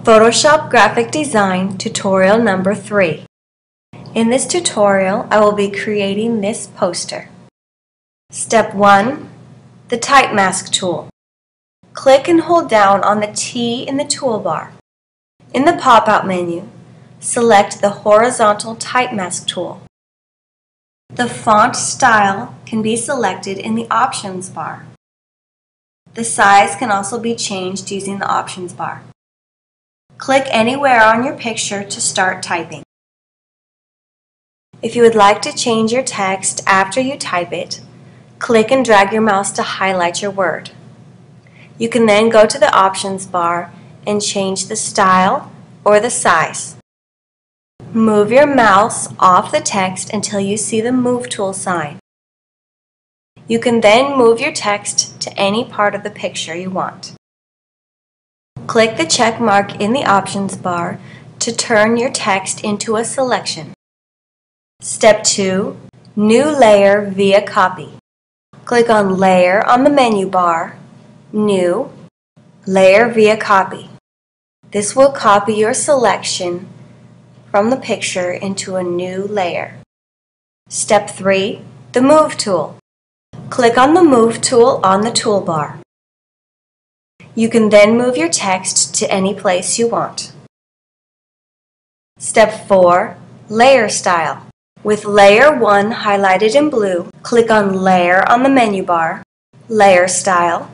Photoshop Graphic Design Tutorial number 3. In this tutorial, I will be creating this poster. Step 1. The Type Mask tool. Click and hold down on the T in the toolbar. In the pop-out menu, select the horizontal Type Mask tool. The font style can be selected in the options bar. The size can also be changed using the options bar. Click anywhere on your picture to start typing. If you would like to change your text after you type it, click and drag your mouse to highlight your word. You can then go to the options bar and change the style or the size. Move your mouse off the text until you see the Move tool sign. You can then move your text to any part of the picture you want. Click the check mark in the options bar to turn your text into a selection. Step 2. New layer via copy. Click on Layer on the menu bar, New, Layer via copy. This will copy your selection from the picture into a new layer. Step 3. The Move tool. Click on the Move tool on the toolbar. You can then move your text to any place you want. Step 4. Layer style. With Layer 1 highlighted in blue, click on Layer on the menu bar, Layer Style,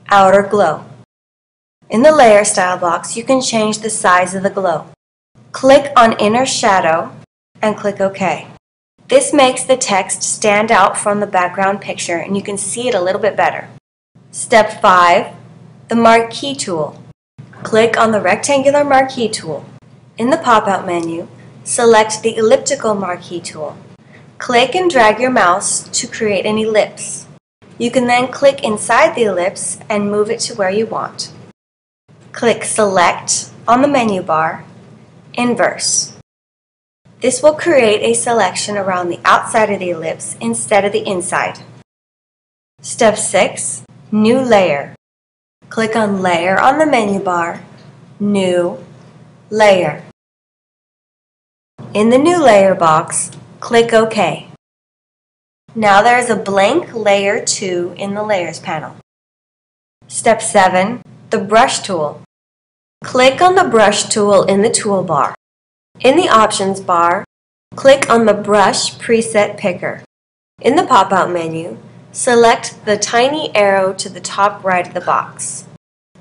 Outer Glow. In the Layer Style box, you can change the size of the glow. Click on Inner Shadow and click OK. This makes the text stand out from the background picture and you can see it a little bit better. Step 5. The Marquee tool. Click on the rectangular marquee tool. In the pop-out menu, select the elliptical marquee tool. Click and drag your mouse to create an ellipse. You can then click inside the ellipse and move it to where you want. Click Select on the menu bar, Inverse. This will create a selection around the outside of the ellipse instead of the inside. Step 6. New layer. Click on Layer on the menu bar, New, Layer. In the New Layer box, click OK. Now there is a blank Layer 2 in the Layers panel. Step 7. The Brush tool. Click on the Brush tool in the toolbar. In the Options bar, click on the Brush Preset Picker. In the pop-out menu, select the tiny arrow to the top right of the box.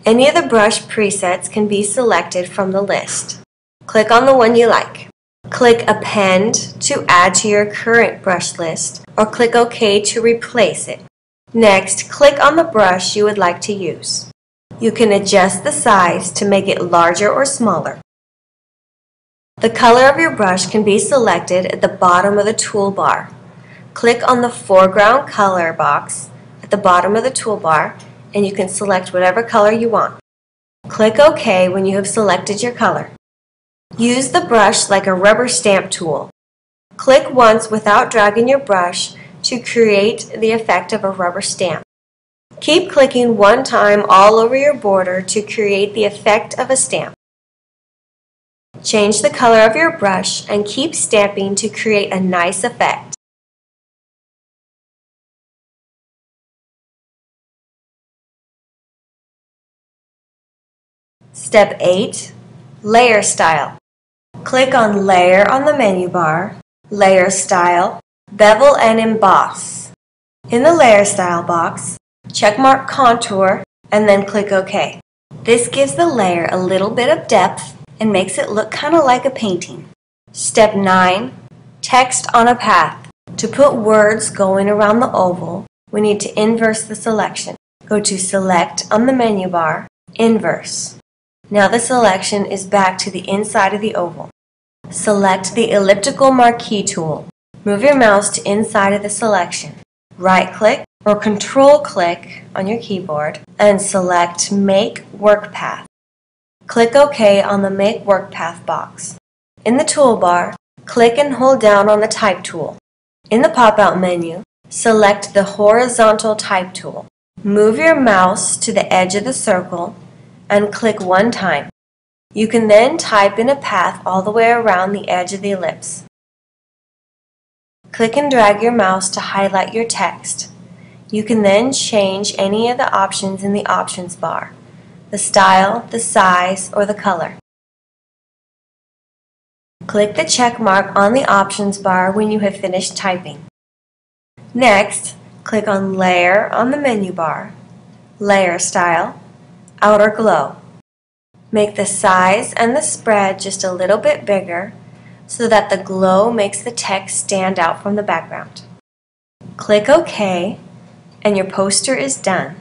Any of the brush presets can be selected from the list. Click on the one you like. Click Append to add to your current brush list, or click OK to replace it. Next, click on the brush you would like to use. You can adjust the size to make it larger or smaller. The color of your brush can be selected at the bottom of the toolbar. Click on the Foreground Color box at the bottom of the toolbar and you can select whatever color you want. Click OK when you have selected your color. Use the brush like a rubber stamp tool. Click once without dragging your brush to create the effect of a rubber stamp. Keep clicking one time all over your border to create the effect of a stamp. Change the color of your brush and keep stamping to create a nice effect. Step 8. Layer Style. Click on Layer on the menu bar, Layer Style, Bevel and Emboss. In the Layer Style box, checkmark Contour and then click OK. This gives the layer a little bit of depth and makes it look kind of like a painting. Step 9. Text on a path. To put words going around the oval, we need to inverse the selection. Go to Select on the menu bar, Inverse. Now the selection is back to the inside of the oval. Select the elliptical marquee tool. Move your mouse to inside of the selection. Right-click or Control-click on your keyboard and select Make Work Path. Click OK on the Make Work Path box. In the toolbar, click and hold down on the Type tool. In the pop-out menu, select the Horizontal Type tool. Move your mouse to the edge of the circle and click one time. You can then type in a path all the way around the edge of the ellipse. Click and drag your mouse to highlight your text. You can then change any of the options in the options bar, the style, the size, or the color. Click the check mark on the options bar when you have finished typing. Next, click on Layer on the menu bar, Layer Style, Outer Glow. Make the size and the spread just a little bit bigger so that the glow makes the text stand out from the background. Click OK, and your poster is done.